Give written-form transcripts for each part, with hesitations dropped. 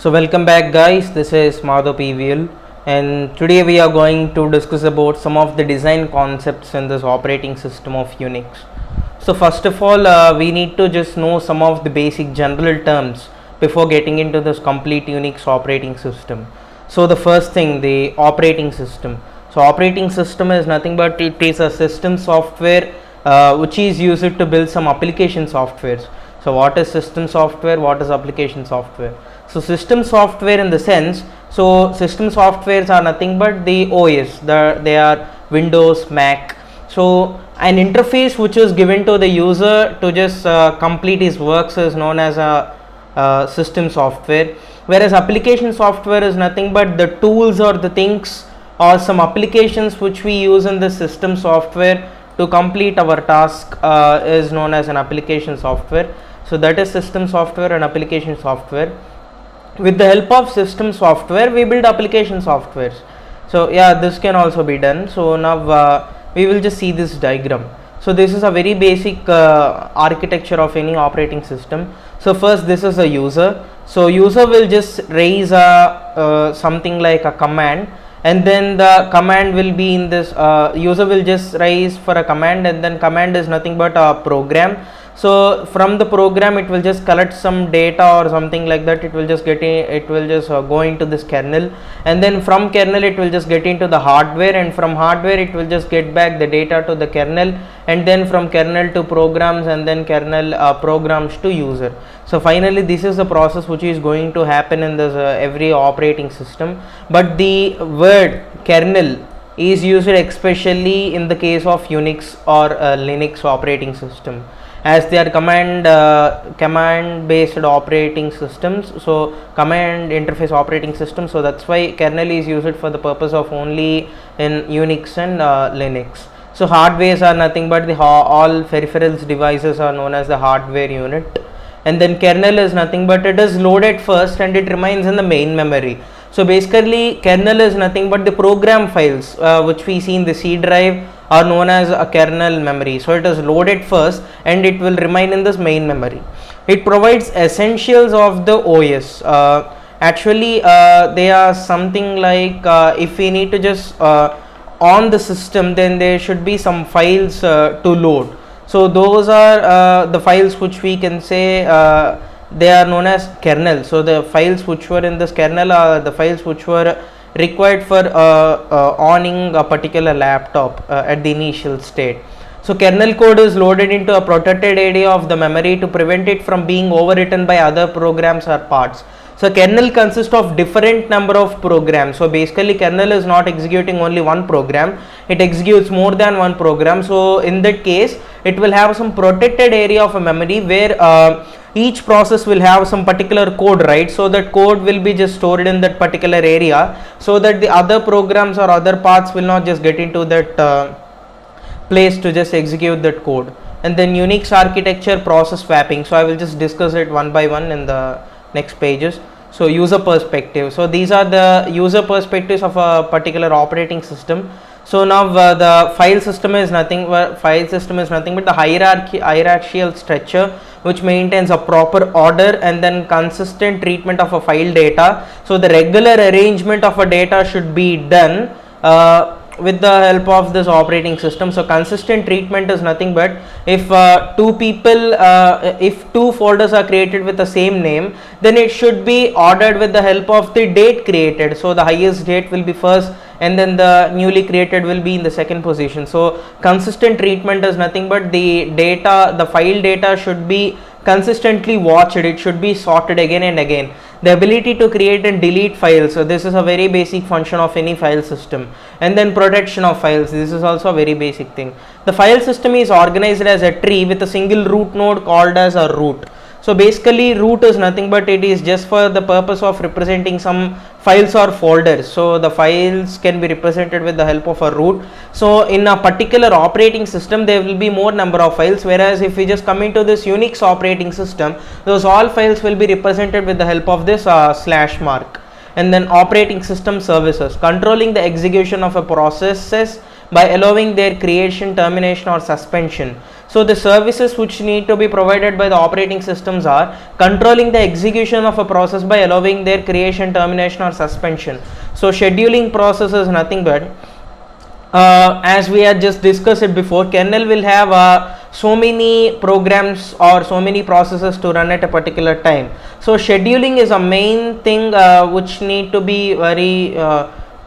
So welcome back guys, this is Madhav PVL and today we are going to discuss about some of the design concepts in this operating system of Unix. So first of all, we need to just know some of the basic general terms before getting into this complete Unix operating system. So the first thing, the operating system. So operating system is nothing but it is a system software which is used to build some application softwares. So what is system software, what is application software? So system software in the sense, so system softwares are nothing but the OS, they are Windows, Mac. So an interface which is given to the user to just complete his works is known as a system software, whereas application software is nothing but the tools or the things or some applications which we use in the system software to complete our task is known as an application software. So that is system software and application software. With the help of system software we build application softwares. So yeah, this can also be done. So now we will just see this diagram. So this is a very basic architecture of any operating system. So first this is a user. So user will just raise a something like a command, and then the command will be in this user will just raise for a command, and then command is nothing but a program. So from the program it will just collect some data or something like that. It will just go into this kernel, and then from kernel it will just get into the hardware, and from hardware it will just get back the data to the kernel, and then from kernel to programs, and then kernel programs to user. So finally this is the process which is going to happen in this every operating system. But the word kernel is used especially in the case of Unix or Linux operating system, as they are command based operating systems, so command interface operating system. So that's why kernel is used for the purpose of only in Unix and Linux. So hardwares are nothing but the all peripherals devices are known as the hardware unit, and then kernel is nothing but it is loaded first and it remains in the main memory. So basically kernel is nothing but the program files which we see in the C drive are known as a kernel memory. So it is loaded first and it will remain in this main memory. It provides essentials of the OS. Actually they are something like if we need to just on the system, then there should be some files to load. So those are the files which we can say they are known as kernel. So the files which were in this kernel are the files which were required for owning a particular laptop at the initial state. So kernel code is loaded into a protected area of the memory to prevent it from being overwritten by other programs or parts. So kernel consists of different number of programs. So basically kernel is not executing only one program, it executes more than one program. So in that case it will have some protected area of a memory where each process will have some particular code, right? So that code will be just stored in that particular area, so that the other programs or other parts will not just get into that place to just execute that code. And then Unix architecture process swapping. So I will just discuss it one by one in the next pages. So user perspective. So these are the user perspectives of a particular operating system. So now the file system is nothing but the hierarchical structure which maintains a proper order and then consistent treatment of a file data. So the regular arrangement of a data should be done with the help of this operating system. So consistent treatment is nothing but if if two folders are created with the same name, then it should be ordered with the help of the date created. So the highest date will be first, and then the newly created will be in the second position. So consistent treatment is nothing but the file data should be consistently watched, it should be sorted again and again. The ability to create and delete files, so this is a very basic function of any file system. And then protection of files, this is also a very basic thing. The file system is organized as a tree with a single root node called as a root. So basically root is nothing but it is just for the purpose of representing some files or folders. So the files can be represented with the help of a root. So in a particular operating system there will be more number of files, whereas if we just come into this Unix operating system, those all files will be represented with the help of this slash mark. And then operating system services, controlling the execution of a processes by allowing their creation, termination or suspension. So the services which need to be provided by the operating systems are controlling the execution of a process by allowing their creation, termination or suspension. So scheduling process is nothing but as we had just discussed it before, kernel will have so many programs or so many processes to run at a particular time. So scheduling is a main thing which need to be very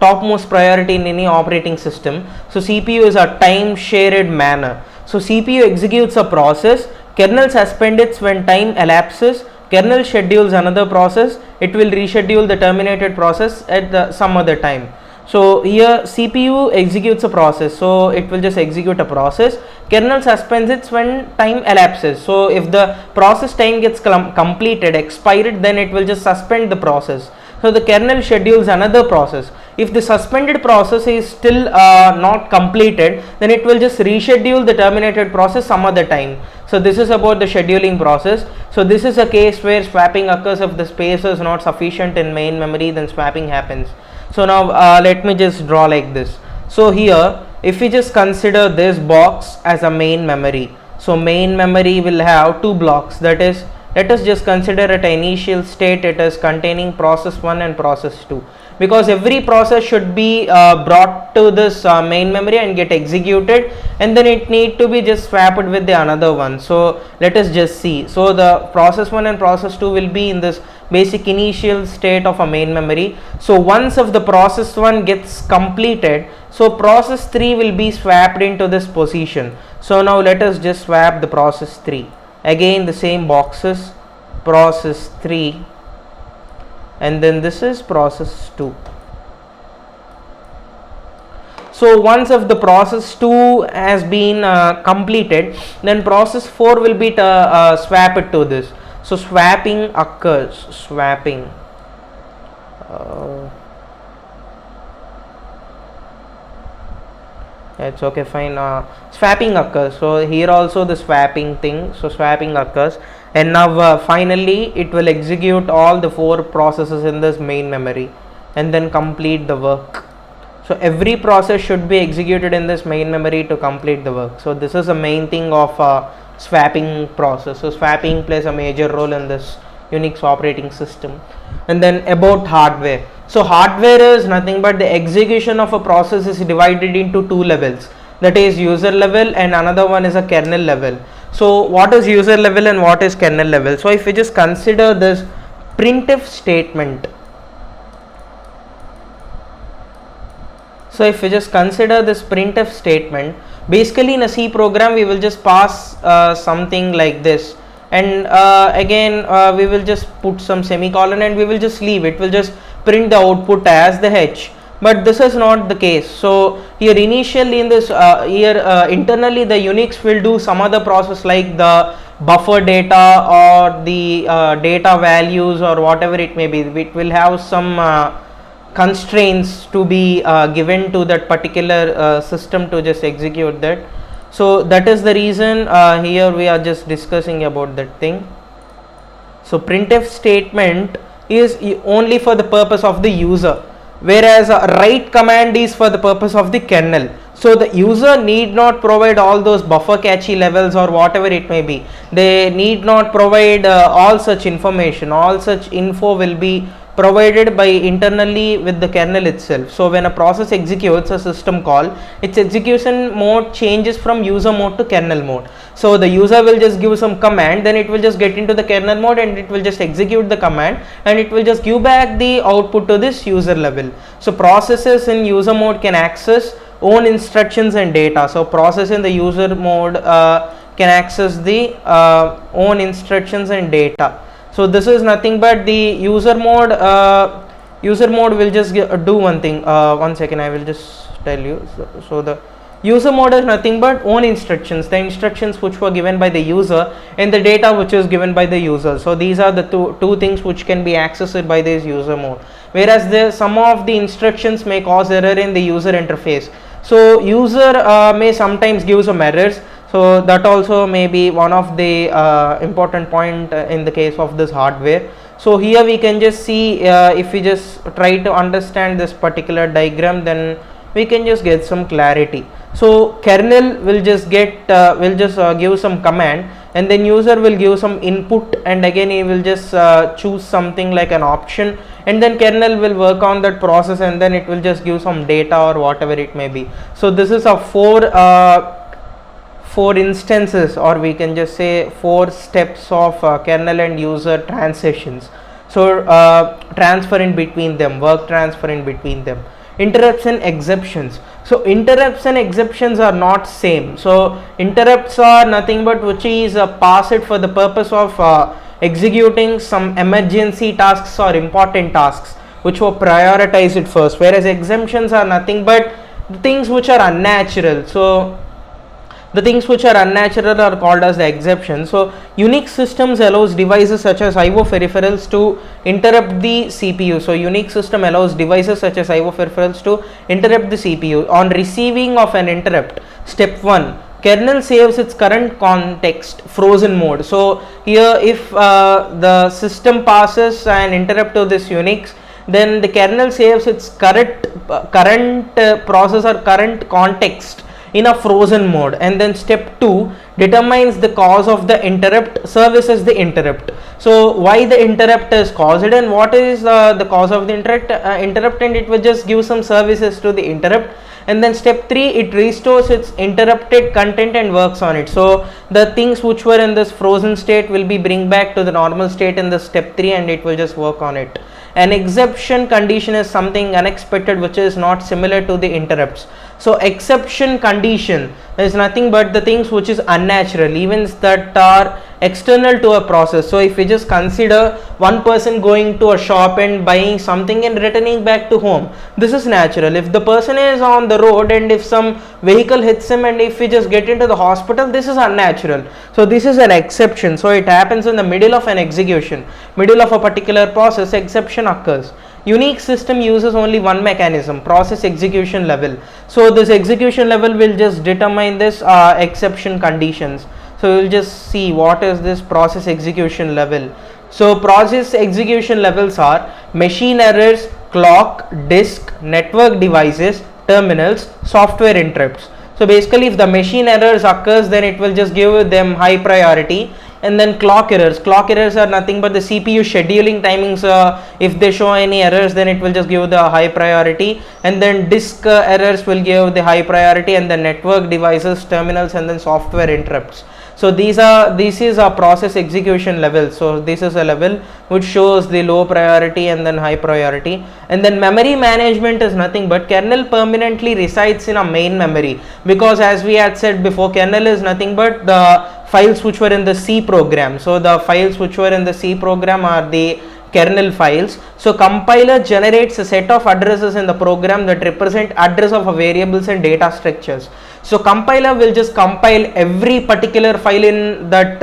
topmost priority in any operating system. So CPU is a time shared manner. So CPU executes a process, kernel suspends it when time elapses, kernel schedules another process, it will reschedule the terminated process at some other time. So here CPU executes a process, so it will just execute a process, kernel suspends it when time elapses. So if the process time gets completed, expired, then it will just suspend the process. So the kernel schedules another process. If the suspended process is still not completed, then it will just reschedule the terminated process some other time. So this is about the scheduling process. So this is a case where swapping occurs if the space is not sufficient in main memory, then swapping happens. So now let me just draw like this. So here if we just consider this box as a main memory, so main memory will have two blocks, that is, let us just consider at initial state it is containing process 1 and process 2, because every process should be brought to this main memory and get executed, and then it need to be just swapped with the another one. So let us just see. So the process 1 and process 2 will be in this basic initial state of a main memory. So once of the process 1 gets completed, so process 3 will be swapped into this position. So now let us just swap the process 3. Again the same boxes, process 3, and then this is process 2. So once of the process 2 has been completed, then process 4 will be swapped to this. So swapping occurs, swapping. It's okay, fine. Swapping occurs. So here also the swapping thing. So swapping occurs, and now finally it will execute all the 4 processes in this main memory and then complete the work. So every process should be executed in this main memory to complete the work. So this is the main thing of swapping process. So swapping plays a major role in this Unix operating system. And then about hardware. So hardware is nothing but the execution of a process is divided into 2 levels, that is user level and another one is a kernel level. So what is user level and what is kernel level? So if we just consider this printf statement, so if we just consider this printf statement, basically in a C program we will just pass something like this, and again we will just put some semicolon and we will just leave it, will just print the output as the H. But this is not the case. So here initially in this internally the Unix will do some other process like the buffer data or the data values or whatever it may be. It will have some constraints to be given to that particular system to just execute that. So that is the reason here we are just discussing about that thing. So printf statement is only for the purpose of the user, whereas write command is for the purpose of the kernel. So the user need not provide all those buffer cache levels or whatever it may be. They need not provide all such information. All such info will be provided by internally with the kernel itself. So when a process executes a system call, its execution mode changes from user mode to kernel mode. So the user will just give some command, then it will just get into the kernel mode and it will just execute the command and it will just give back the output to this user level. So processes in user mode can access own instructions and data. So process in the user mode can access the own instructions and data. So this is nothing but the user mode. User mode will just do one thing. 1 second, I will just tell you. So the user mode is nothing but own instructions, the instructions which were given by the user and the data which is given by the user. So these are the two things which can be accessed by this user mode, whereas some of the instructions may cause error in the user interface. So user may sometimes give some errors. So that also may be one of the important point in the case of this hardware. So here we can just see if we just try to understand this particular diagram, then we can just get some clarity. So kernel will just get give some command, and then user will give some input, and again he will just choose something like an option, and then kernel will work on that process, and then it will just give some data or whatever it may be. So this is a four instances, or we can just say 4 steps of kernel and user transitions. So transfer in between them, work transfer in between them. Interrupts and exceptions. So interrupts and exceptions are not same. So interrupts are nothing but which is passed for the purpose of executing some emergency tasks or important tasks which were prioritized first, whereas exemptions are nothing but the things which are unnatural. So the things which are unnatural are called as the exceptions. So Unix systems allows devices such as IO peripherals to interrupt the CPU. So Unix system allows devices such as IO peripherals to interrupt the CPU. On receiving of an interrupt, step 1, kernel saves its current context frozen mode. So here if the system passes an interrupt to this Unix, then the kernel saves its current process or current context in a frozen mode, and then step 2 determines the cause of the interrupt, services the interrupt. So why the interrupt is caused and what is the cause of the interrupt, and it will just give some services to the interrupt. And then step 3, it restores its interrupted content and works on it. So the things which were in this frozen state will be bring back to the normal state in the step 3, and it will just work on it. An exception condition is something unexpected which is not similar to the interrupts. So exception condition is nothing but the things which is unnatural, events that are external to a process. So if we just consider one person going to a shop and buying something and returning back to home, this is natural. If the person is on the road and if some vehicle hits him and if we just get into the hospital, this is unnatural. So this is an exception. So it happens in the middle of an execution, middle of a particular process, exception occurs. Unix system uses only one mechanism, process execution level. So this execution level will just determine this exception conditions. So we'll just see what is this process execution level. So process execution levels are machine errors, clock, disk, network devices, terminals, software interrupts. So basically if the machine errors occurs, then it will just give them high priority. And then clock errors are nothing but the CPU scheduling timings. If they show any errors, then it will just give the high priority. And then disk errors will give the high priority, and the network devices, terminals, and then software interrupts. So this is a process execution level. So this is a level which shows the low priority and then high priority. And then memory management is nothing but kernel permanently resides in a main memory, because as we had said before, kernel is nothing but the files which were in the C program. So the files which were in the C program are the kernel files. So compiler generates a set of addresses in the program that represent address of a variables and data structures. So compiler will just compile every particular file in that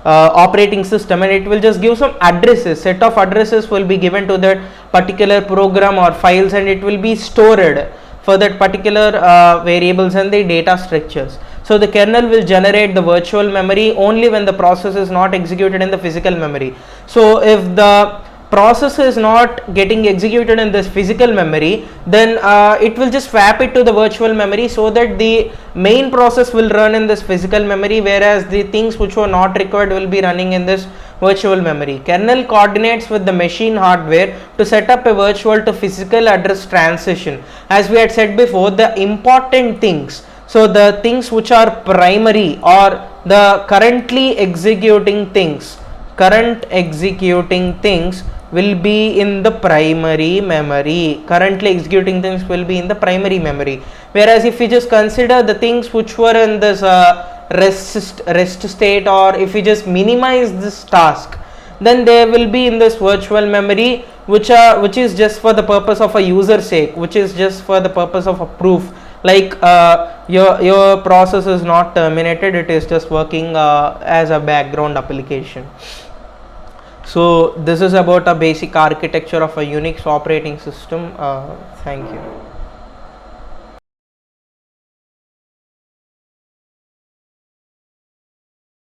operating system, and it will just give some addresses, set of addresses will be given to that particular program or files, and it will be stored for that particular variables and the data structures. So the kernel will generate the virtual memory only when the process is not executed in the physical memory. So if the process is not getting executed in this physical memory, then it will just swap it to the virtual memory, so that the main process will run in this physical memory, whereas the things which were not required will be running in this virtual memory. Kernel coordinates with the machine hardware to set up a virtual to physical address transition. As we had said before, the important things, so the things which are primary or the currently executing things will be in the primary memory. Currently executing things will be in the primary memory. Whereas if we just consider the things which were in this rest state, or if we just minimize this task, then they will be in this virtual memory, which is just for the purpose of a user sake, which is just for the purpose of a proof, like your process is not terminated, it is just working as a background application. So this is about a basic architecture of a Unix operating system. Thank you.